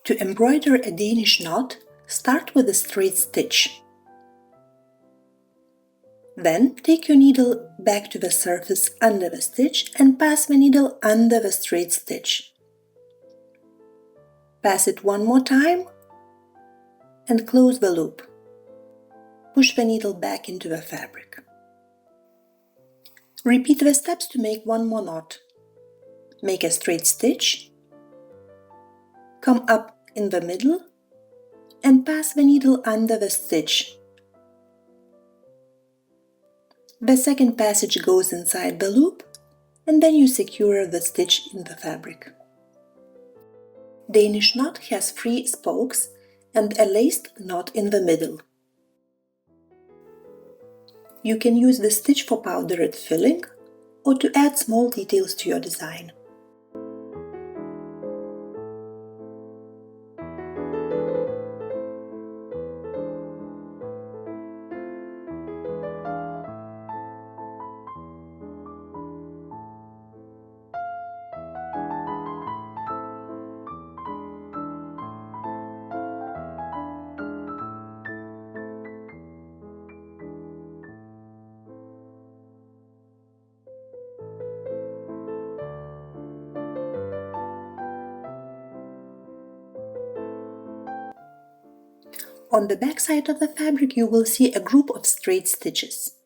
To embroider a Danish knot, start with a straight stitch. Then take your needle back to the surface under the stitch and pass the needle under the straight stitch. Pass it one more time and close the loop. Push the needle back into the fabric. Repeat the steps to make one more knot. Make a straight stitch, come up in the middle, and pass the needle under the stitch. The second passage goes inside the loop, and then you secure the stitch in the fabric. Danish knot has 3 spokes and a laced knot in the middle. You can use the stitch for powdered filling or to add small details to your design. On the back side of the fabric you will see a group of straight stitches.